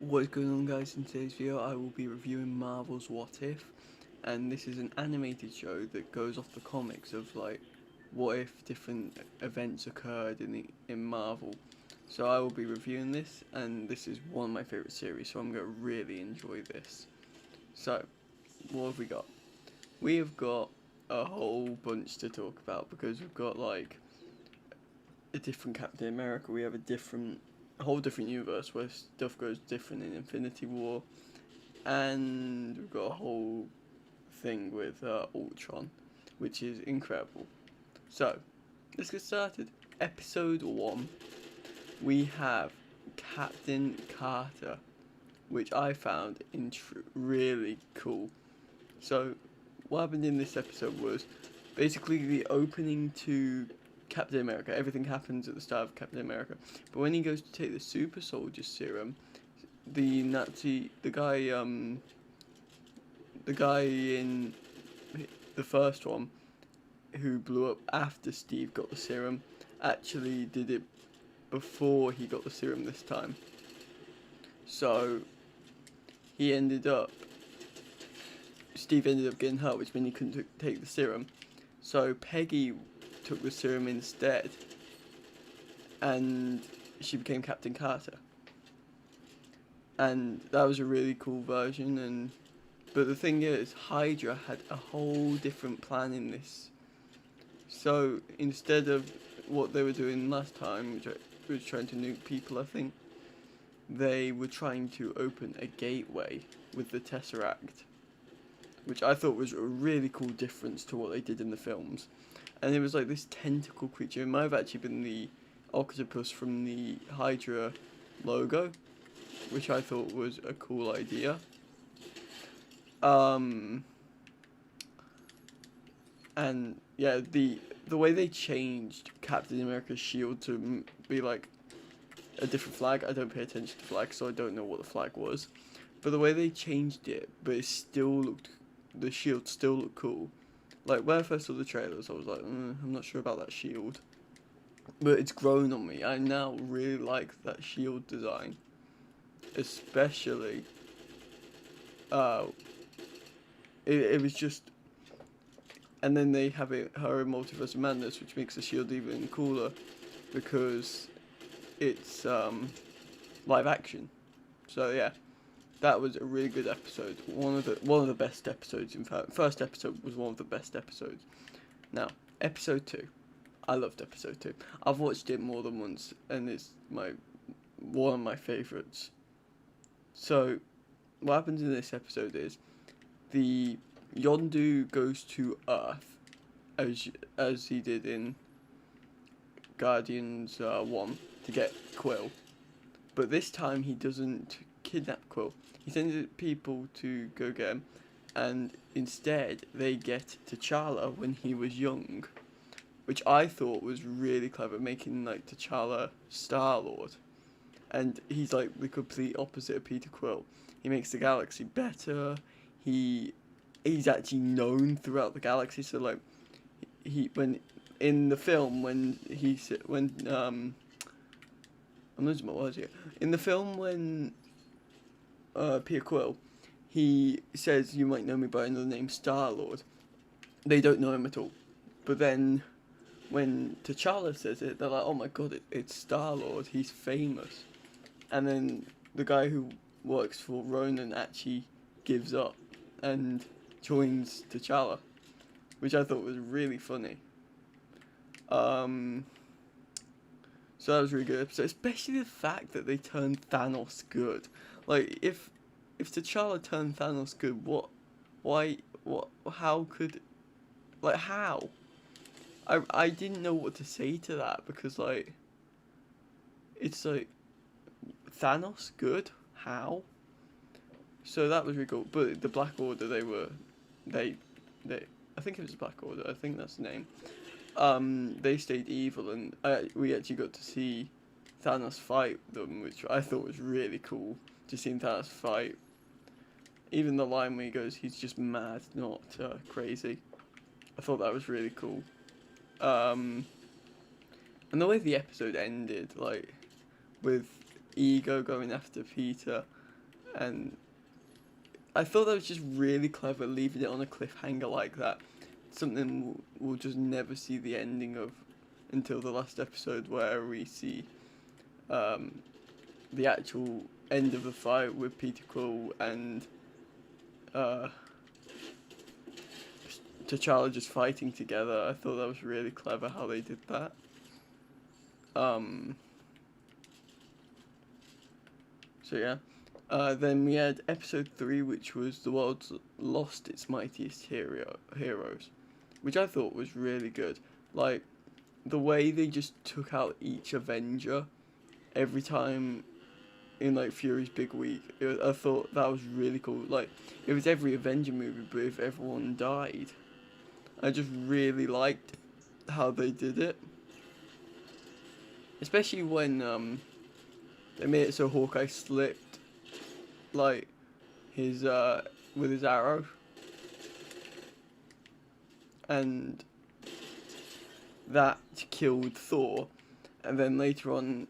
What is going on, guys? In today's video I will be reviewing Marvel's What If, and this is an animated show that goes off the comics of like what if different events occurred in Marvel. So I will be reviewing this, and this is one of my favourite series, so I'm going to really enjoy this. So, what have we got? We have got a whole bunch to talk about because we've got like a different Captain America, we have a whole different universe where stuff goes different in Infinity War, and we've got a whole thing with Ultron, which is incredible. So, let's get started. Episode 1, we have Captain Carter, which I found really cool. So, what happened in this episode was basically the opening to Captain America. Everything happens at the start of Captain America, but when he goes to take the super soldier serum, the guy in the first one who blew up after Steve got the serum actually did it before he got the serum this time. So Steve ended up getting hurt, which meant he couldn't take the serum. So Peggy took the serum instead, and she became Captain Carter. And that was a really cool version. But the thing is, Hydra had a whole different plan in this. So instead of what they were doing last time, which was trying to nuke people, I think, they were trying to open a gateway with the Tesseract, which I thought was a really cool difference to what they did in the films. And it was like this tentacle creature. It might have actually been the octopus from the Hydra logo, which I thought was a cool idea. And yeah, the way they changed Captain America's shield to be like a different flag. I don't pay attention to flags, so I don't know what the flag was. But the way they changed it, but the shield still looked cool. Like, when I first saw the trailers, I was like, I'm not sure about that shield. But it's grown on me. I now really like that shield design. Especially, it was just... And then they have her in Multiverse of Madness, which makes the shield even cooler, because it's live action. So yeah, that was a really good episode. One of the best episodes. In fact, first episode was one of the best episodes. Now, episode 2, I loved episode 2. I've watched it more than once, and it's one of my favourites. So, what happens in this episode is the Yondu goes to Earth, as he did in Guardians 1, to get Quill. But this time he doesn't kidnap Quill. He sends people to go get him, and instead they get T'Challa when he was young, which I thought was really clever, making like T'Challa Star-Lord. And he's like the complete opposite of Peter Quill. He makes the galaxy better. He's actually known throughout the galaxy. So like when in the film I'm losing my words here. In the film when Peter Quill, he says, "You might know me by another name, Star-Lord." They don't know him at all. But then when T'Challa says it, they're like, "Oh my god, it's Star-Lord, he's famous." And then the guy who works for Ronan actually gives up and joins T'Challa, which I thought was really funny. So that was really good episode, especially the fact that they turned Thanos good. Like, if T'Challa turned Thanos good, how? I didn't know what to say to that, because like, it's like, Thanos good? How? So that was really cool. But the Black Order, I think it was the Black Order, I think that's the name. They stayed evil, and we actually got to see Thanos fight them, which I thought was really cool, to see Thanos fight. Even the line where he goes, he's just mad, not crazy. I thought that was really cool. And the way the episode ended, like, with Ego going after Peter, and I thought that was just really clever, leaving it on a cliffhanger like that. Something we'll just never see the ending of until the last episode, where we see the actual end of the fight with Peter Quill and T'Challa just fighting together. I thought that was really clever how they did that. So yeah. Then we had episode 3, which was The World's Lost Its Mightiest Heroes, which I thought was really good. Like, the way they just took out each Avenger every time in, like, Fury's big week, I thought that was really cool. Like, it was every Avenger movie, but if everyone died. I just really liked how they did it. Especially when they made it so Hawkeye slipped, like, his with his arrow, and that killed Thor, and then later on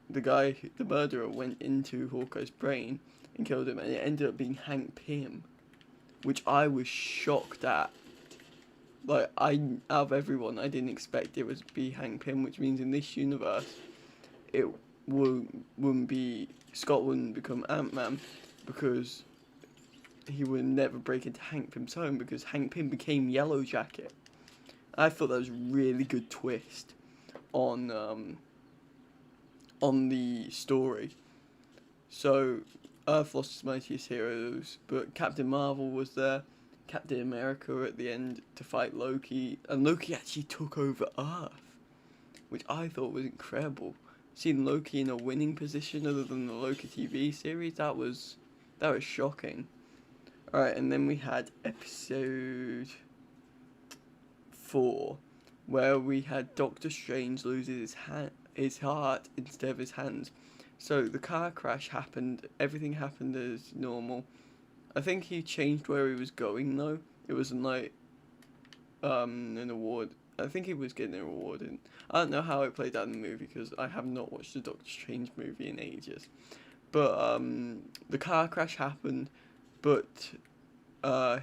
the murderer went into Hawkeye's brain and killed him, and it ended up being Hank Pym, which I was shocked at. Like, out of everyone, I didn't expect it would be Hank Pym, which means in this universe, it wouldn't be, Scott wouldn't become Ant-Man, because he would never break into Hank Pym's home, because Hank Pym became Yellow Jacket. I thought that was a really good twist on the story. So, Earth lost its mightiest heroes, but Captain Marvel was there, Captain America at the end to fight Loki, and Loki actually took over Earth, which I thought was incredible. Seeing Loki in a winning position other than the Loki TV series, that was shocking. Alright, and then we had episode 4, where we had Doctor Strange loses his heart instead of his hands. So the car crash happened, everything happened as normal. I think he changed where he was going though. It wasn't like an award. I think he was getting an award, and I don't know how it played out in the movie because I have not watched the Doctor Strange movie in ages. But the car crash happened, but I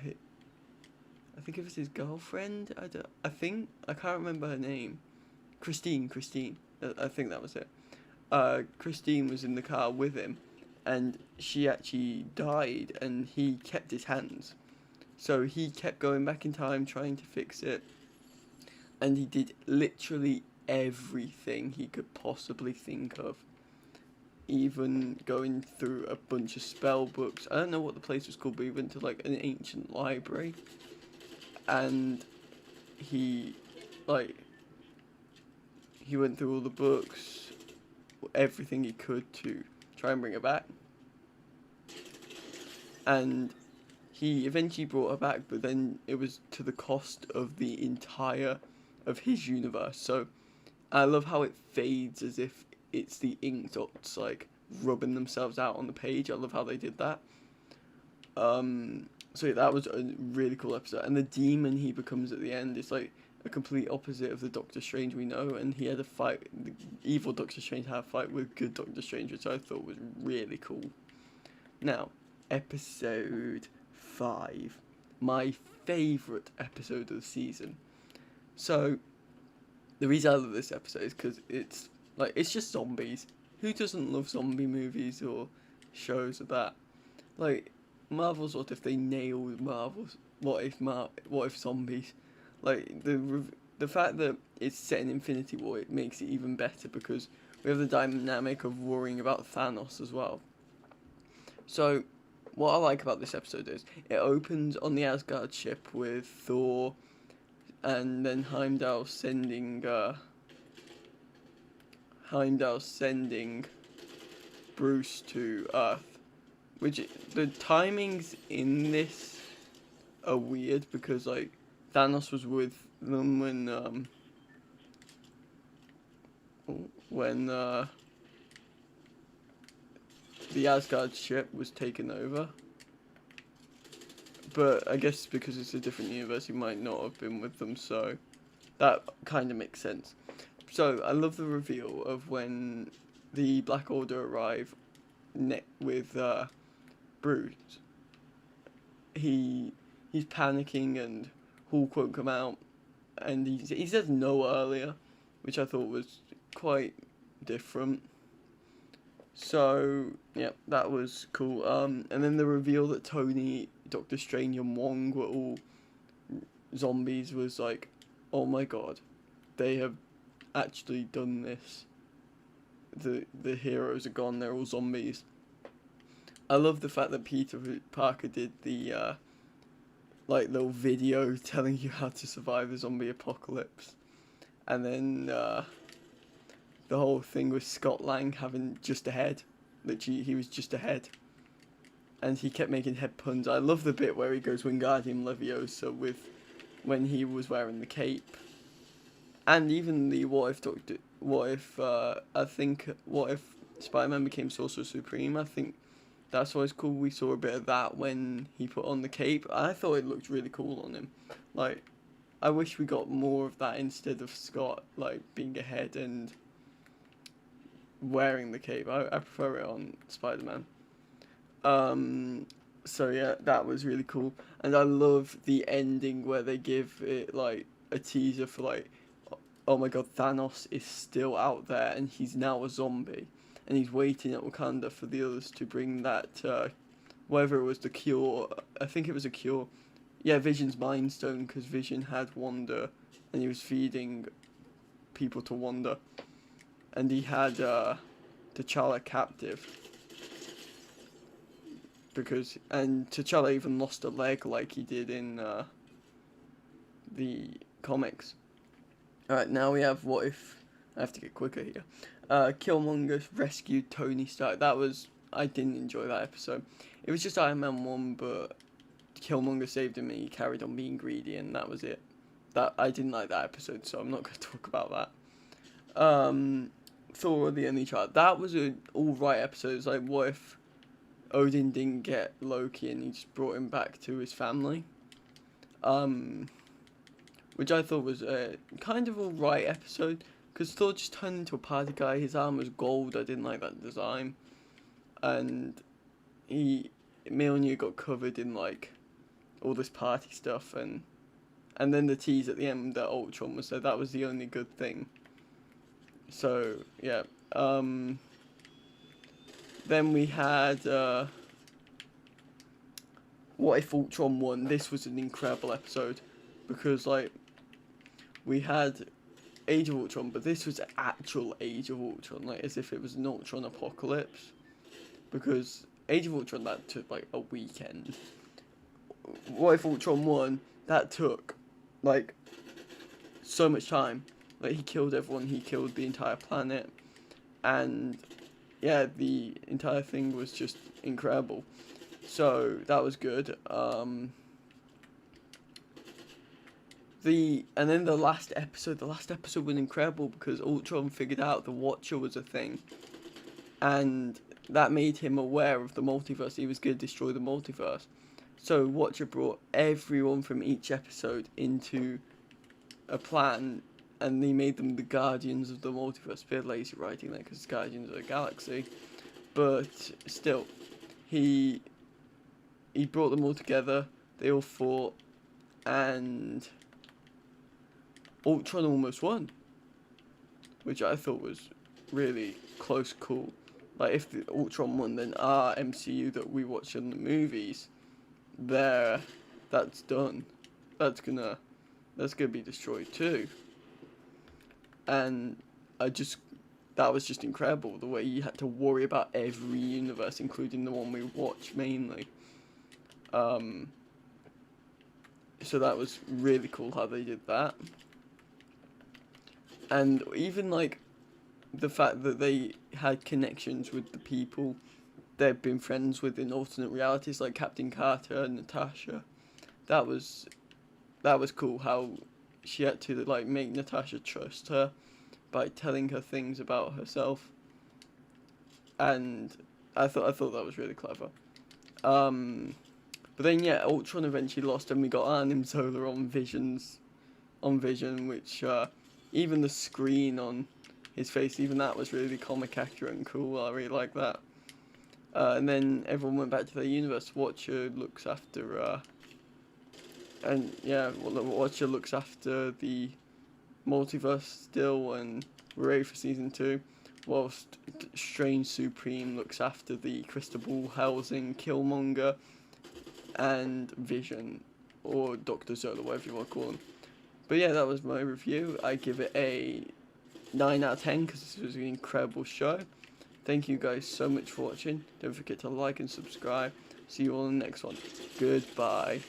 think it was his girlfriend. I can't remember her name. Christine. I think that was it. Christine was in the car with him, and she actually died, and he kept his hands. So he kept going back in time trying to fix it, and he did literally everything he could possibly think of. Even going through a bunch of spell books. I don't know what the place was called, but he went to like an ancient library, and he went through all the books, everything he could to try and bring her back. And he eventually brought her back, but then it was to the cost of the entire of his universe. So I love how it fades as if it's the ink dots like rubbing themselves out on the page. I love how they did that. So yeah, that was a really cool episode. And the demon he becomes at the end is like a complete opposite of the Doctor Strange we know, and he had a fight, the evil Doctor Strange had a fight with good Doctor Strange, which I thought was really cool. Now, episode 5, my favourite episode of the season. So, the reason I love this episode is because it's just zombies. Who doesn't love zombie movies or shows of that? Like, Marvel's What If, they nailed Marvel's What If zombies. Like, the fact that it's set in Infinity War, it makes it even better because we have the dynamic of worrying about Thanos as well. So, what I like about this episode is it opens on the Asgard ship with Thor, and then Heimdall sending Bruce to Earth. Which, the timings in this are weird because, like, Thanos was with them when the Asgard ship was taken over. But I guess because it's a different universe, he might not have been with them, so that kind of makes sense. So I love the reveal of when the Black Order arrive with Bruce, he's panicking and Hulk won't come out, and he says no earlier, which I thought was quite different. So yeah, that was cool. And then the reveal that Tony, Doctor Strange, and Wong were all zombies was like, oh my god, they have actually done this. The heroes are gone, they're all zombies. I love the fact that Peter Parker did the like little video telling you how to survive the zombie apocalypse. And then the whole thing with Scott Lang having just a head. Literally, he was just a head. And he kept making head puns. I love the bit where he goes Wingardium Leviosa when he was wearing the cape. And even the what if Spider-Man became Sorcerer Supreme. I think that's why it's cool. We saw a bit of that when he put on the cape. I thought it looked really cool on him. Like, I wish we got more of that instead of Scott, like, being a head and wearing the cape. I prefer it on Spider-Man. So yeah, that was really cool. And I love the ending where they give it, like, a teaser for, like, oh my god, Thanos is still out there and he's now a zombie. And he's waiting at Wakanda for the others to bring that, whatever it was, the cure. I think it was a cure. Yeah, Vision's Mind Stone, because Vision had Wanda, and he was feeding people to Wanda. And he had T'Challa captive. And T'Challa even lost a leg like he did in the comics. Alright, now we have what if... I have to get quicker here. Killmonger rescued Tony Stark. I didn't enjoy that episode. It was just Iron Man 1, but Killmonger saved him and he carried on being greedy, and that was it. I didn't like that episode, so I'm not going to talk about that. Thor the Only Child. That was an alright episode. It's like, what if Odin didn't get Loki and he just brought him back to his family? Which I thought was a kind of alright episode. Because Thor just turned into a party guy. His arm was gold. I didn't like that design. And Mjolnir got covered in, like, all this party stuff. And then the tease at the end that Ultron was there. That was the only good thing. So, yeah. Then we had... what if Ultron won? This was an incredible episode. Because, like, we had Age of Ultron, but this was actual Age of Ultron, like, as if it was an Ultron apocalypse. Because Age of Ultron, that took, like, a weekend. What if Ultron won? That took, like, so much time. Like, he killed everyone, he killed the entire planet. And, yeah, the entire thing was just incredible. So, that was good. And then the last episode was incredible because Ultron figured out the Watcher was a thing. And that made him aware of the multiverse. He was going to destroy the multiverse. So Watcher brought everyone from each episode into a plan, and he made them the Guardians of the Multiverse. A bit lazy writing there because Guardians of the Galaxy. But still, he brought them all together. They all fought, and Ultron almost won, which I thought was really close call. Like, if the Ultron won, then our MCU that we watch in the movies, that's done. That's gonna be destroyed too. And that was just incredible, the way you had to worry about every universe, including the one we watch mainly. So that was really cool how they did that. And even, like, the fact that they had connections with the people they've been friends with in alternate realities, like Captain Carter and Natasha. That was cool, how she had to, like, make Natasha trust her by telling her things about herself. And I thought that was really clever. But then, yeah, Ultron eventually lost, and we got Arnim Zola on Vision, which... even the screen on his face, even that was really comic accurate and cool. I really like that. And then everyone went back to their universe. Watcher looks after, Watcher looks after the multiverse still, and we're ready for season 2. Whilst Strange Supreme looks after the crystal ball housing Killmonger and Vision, or Dr. Zola, whatever you want to call him. But yeah, that was my review. I give it a 9 out of 10 because this was an incredible show. Thank you guys so much for watching. Don't forget to like and subscribe. See you all in the next one. Goodbye.